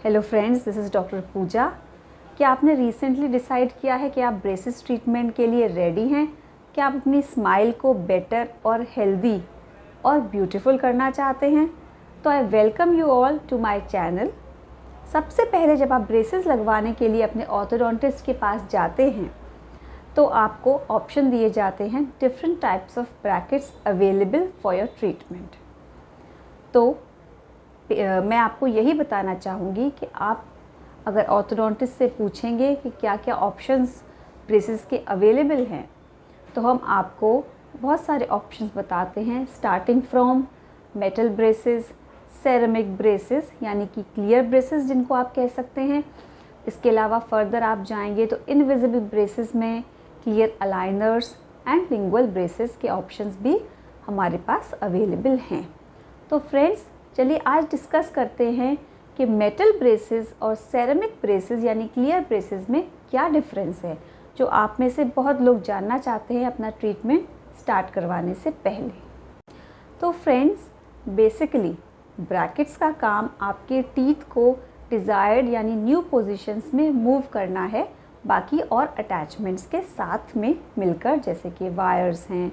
Hello friends, this is doctor Pooja. क्या आपने recently decide किया है कि आप ब्रेसेस ट्रीटमेंट के लिए रेडी हैं? क्या आप अपनी स्माइल को बेटर और हेल्दी और ब्यूटीफुल करना चाहते हैं? तो I welcome you all to my channel. सबसे पहले जब आप ब्रेसेस लगवाने के लिए अपने ऑर्थोडोंटिस्ट के पास जाते हैं तो आपको ऑप्शन दिए जाते हैं different types of brackets available for your treatment. तो मैं आपको यही बताना चाहूँगी कि आप अगर ऑर्थोडोंटिस्ट से पूछेंगे कि क्या क्या ऑप्शंस ब्रेसेस के अवेलेबल हैं, तो हम आपको बहुत सारे ऑप्शंस बताते हैं, starting from metal braces, ceramic braces यानी कि क्लियर ब्रेसेस जिनको आप कह सकते हैं। इसके अलावा फर्दर आप जाएंगे तो इनविजिबल ब्रेसेस में clear aligners and lingual braces के ऑप्शंस भी हमारे पास अवेलेबल हैं। तो फ्रेंड्स, चलिए आज डिस्कस करते हैं कि मेटल ब्रेसेस और सेरेमिक ब्रेसेस यानी क्लियर ब्रेसेस में क्या डिफरेंस है, जो आप में से बहुत लोग जानना चाहते हैं अपना ट्रीटमेंट स्टार्ट करवाने से पहले। तो फ्रेंड्स, बेसिकली ब्रैकेट्स का काम आपके टीथ को डिज़ायर्ड यानी न्यू पोजीशंस में मूव करना है, बाकी और अटैचमेंट्स के साथ में मिलकर, जैसे कि वायर्स हैं,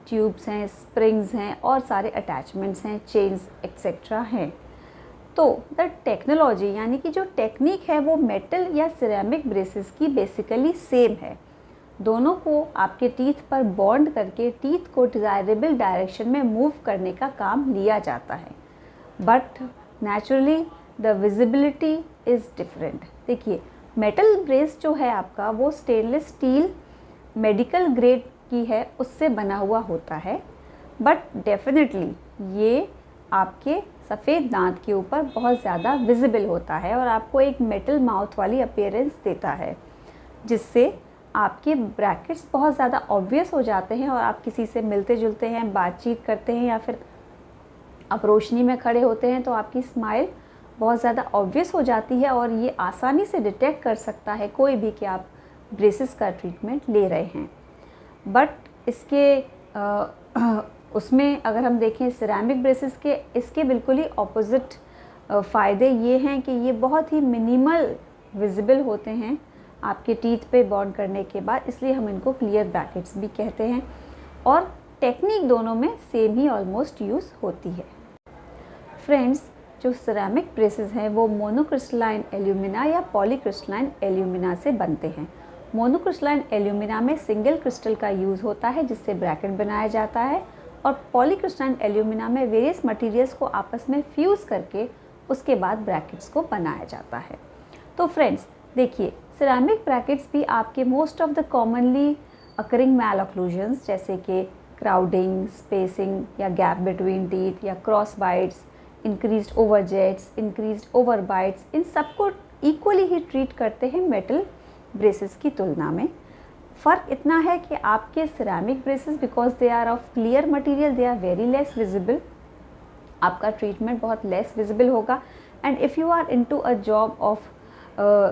ट्यूब्स हैं, स्प्रिंग्स हैं और सारे अटैचमेंट्स हैं, चेन्स एक्सेट्रा हैं। तो द टेक्नोलॉजी यानी कि जो टेक्निक है वो मेटल या सिरेमिक ब्रेसेस की बेसिकली सेम है। दोनों को आपके टीथ पर बॉन्ड करके टीथ को डिज़ायरेबल डायरेक्शन में मूव करने का काम लिया जाता है, but naturally the visibility is different. देखिए, मेटल ब्रेस जो है आपका वो स्टेनलेस स्टील मेडिकल ग्रेड की है, उससे बना हुआ होता है, बट डेफिनेटली ये आपके सफ़ेद दांत के ऊपर बहुत ज़्यादा विजिबल होता है और आपको एक मेटल माउथ वाली अपीयरेंस देता है, जिससे आपके ब्रैकेट्स बहुत ज़्यादा ऑब्वियस हो जाते हैं और आप किसी से मिलते जुलते हैं, बातचीत करते हैं या फिर आप रोशनी में खड़े होते हैं तो आपकी स्माइल बहुत ज़्यादा ऑब्वियस हो जाती है और ये आसानी से डिटेक्ट कर सकता है कोई भी कि आप ब्रेसेस का ट्रीटमेंट ले रहे हैं। बट इसके उसमें अगर हम देखें सिरेमिक ब्रेसेस के, इसके बिल्कुल ही ऑपोजिट फ़ायदे ये हैं कि ये बहुत ही मिनिमल विजिबल होते हैं आपके टीथ पे बॉन्ड करने के बाद, इसलिए हम इनको क्लियर ब्रैकेट्स भी कहते हैं और टेक्निक दोनों में सेम ही ऑलमोस्ट यूज़ होती है। फ्रेंड्स, जो सिरेमिक ब्रेसेस हैं वो मोनोक्रिस्टलाइन एल्यूमिना या पॉलीक्रिस्टलाइन एल्यूमिना से बनते हैं। मोनोक्रिस्टलाइन एल्यूमिना में सिंगल क्रिस्टल का यूज़ होता है जिससे ब्रैकेट बनाया जाता है, और पॉलीक्रिस्टलाइन एल्यूमिना में वेरियस मटेरियल्स को आपस में फ्यूज़ करके उसके बाद ब्रैकेट्स को बनाया जाता है। तो फ्रेंड्स देखिए, सिरेमिक ब्रैकेट्स भी आपके most of the commonly occurring malocclusions जैसे कि क्राउडिंग, स्पेसिंग या गैप बिटवीन टीथ या cross bites, increased overjets, increased over bites, इन सबको इक्वली ही ट्रीट करते हैं मेटल ब्रेसेस की तुलना में। फ़र्क इतना है कि आपके ceramic braces because they are of clear material, they are very less visible, आपका ट्रीटमेंट बहुत लेस विजिबल होगा। And if you are into a job of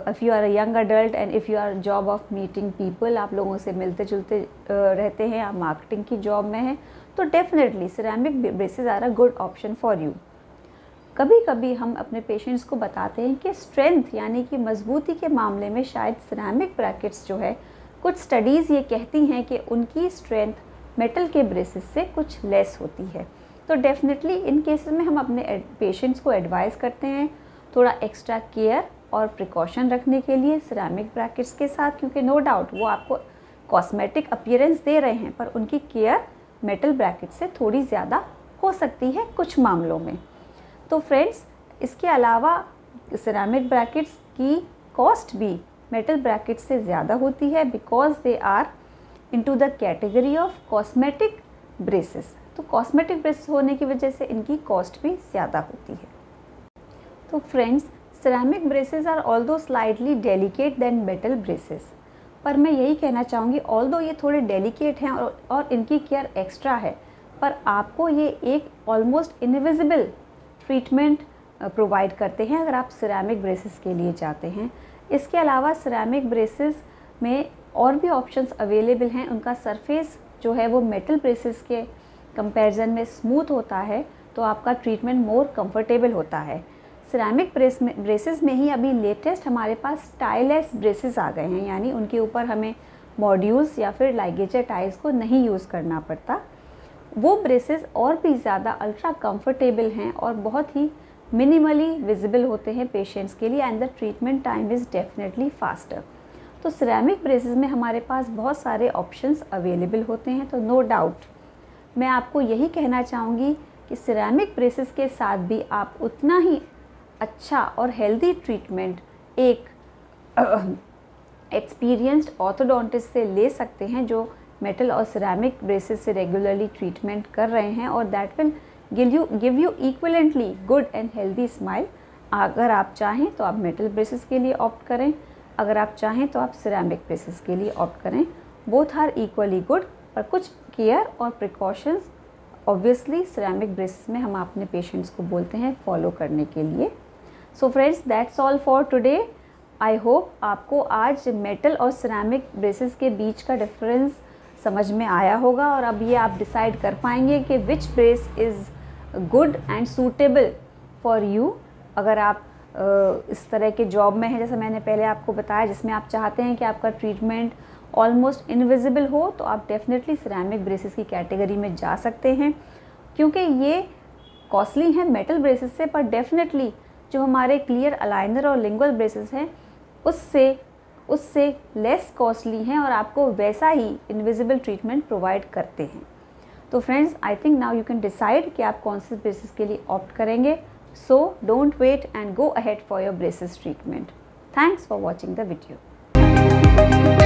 if you are a young adult and if you are job of meeting people, आप लोगों से मिलते जुलते रहते हैं, आप मार्केटिंग की जॉब में हैं, तो definitely ceramic braces are a good option for you. कभी कभी हम अपने पेशेंट्स को बताते हैं कि स्ट्रेंथ यानी कि मजबूती के मामले में शायद सिरेमिक ब्रैकेट्स जो है, कुछ स्टडीज़ ये कहती हैं कि उनकी स्ट्रेंथ मेटल के ब्रेसेस से कुछ लेस होती है। तो डेफिनेटली इन केसेस में हम अपने पेशेंट्स को एडवाइस करते हैं थोड़ा एक्स्ट्रा केयर और प्रिकॉशन रखने के लिए सिरेमिक ब्रैकेट्स के साथ, क्योंकि नो डाउट वो आपको कॉस्मेटिक अपीयरेंस दे रहे हैं, पर उनकी केयर मेटल ब्रैकेट से थोड़ी ज़्यादा हो सकती है कुछ मामलों में। तो फ्रेंड्स, इसके अलावा सिरेमिक ब्रैकेट्स की कॉस्ट भी मेटल ब्रैकेट से ज़्यादा होती है because they are into the category of cosmetic braces. तो कॉस्मेटिक ब्रेसेस होने की वजह से इनकी कॉस्ट भी ज़्यादा होती है। तो friends, ceramic braces are although slightly delicate than metal braces, पर मैं यही कहना चाहूँगी ऑल्दो ये थोड़े डेलिकेट हैं और इनकी केयर एक्स्ट्रा है, पर आपको ये एक ऑलमोस्ट इनविजिबल ट्रीटमेंट प्रोवाइड करते हैं अगर आप सिरेमिक ब्रेसेस के लिए जाते हैं। इसके अलावा सिरेमिक ब्रेसेस में और भी ऑप्शंस अवेलेबल हैं। उनका सरफेस जो है वो मेटल ब्रेसेस के कंपैरिजन में स्मूथ होता है, तो आपका ट्रीटमेंट मोर कंफर्टेबल होता है। सिरेमिक ब्रेसेस में ही अभी लेटेस्ट हमारे पास टाइलेस ब्रेसेस आ गए हैं, यानी उनके ऊपर हमें मॉड्यूल्स या फिर लाइगेचर टाइल्स को नहीं यूज़ करना पड़ता। वो ब्रेसेस और भी ज़्यादा अल्ट्रा कंफर्टेबल हैं और बहुत ही मिनिमली विजिबल होते हैं पेशेंट्स के लिए, and the treatment time is definitely faster. तो सिरेमिक ब्रेसेस में हमारे पास बहुत सारे ऑप्शंस अवेलेबल होते हैं। तो नो डाउट मैं आपको यही कहना चाहूँगी कि सिरेमिक ब्रेसेस के साथ भी आप उतना ही अच्छा और हेल्दी ट्रीटमेंट एक एक्सपीरियंस्ड ऑर्थोडोंटिस्ट से ले सकते हैं, जो मेटल और सिरेमिक ब्रेसेस से रेगुलरली ट्रीटमेंट कर रहे हैं, और that will give you equivalently good and healthy smile. अगर आप चाहें तो आप मेटल ब्रेसेस के लिए ऑप्ट करें, अगर आप चाहें तो आप सिरेमिक ब्रेसेस के लिए ऑप्ट करें। बोथ आर इक्वली गुड, पर कुछ केयर और प्रिकॉशंस ऑब्वियसली सिरेमिक ब्रेसेस में हम अपने पेशेंट्स को बोलते हैं फॉलो करने के लिए। So friends, that's all for today. I hope आपको आज मेटल और सिरेमिक ब्रेसेस के बीच का डिफरेंस समझ में आया होगा, और अब ये आप डिसाइड कर पाएंगे कि which brace is good and suitable for you. अगर आप इस तरह के जॉब में हैं, जैसे मैंने पहले आपको बताया, जिसमें आप चाहते हैं कि आपका ट्रीटमेंट ऑलमोस्ट इनविजिबल हो, तो आप डेफिनेटली सिरेमिक ब्रेसेस की कैटेगरी में जा सकते हैं, क्योंकि ये कॉस्टली हैं मेटल ब्रेसेस से, पर डेफिनेटली जो हमारे क्लियर अलाइनर और लिंगुअल ब्रेसेस हैं उससे लेस कॉस्टली हैं और आपको वैसा ही इनविजिबल ट्रीटमेंट प्रोवाइड करते हैं। तो friends, I think now you can decide कि आप कौन से ब्रेसेस के लिए ऑप्ट करेंगे। So don't wait and go ahead for your braces treatment. Thanks for watching the video.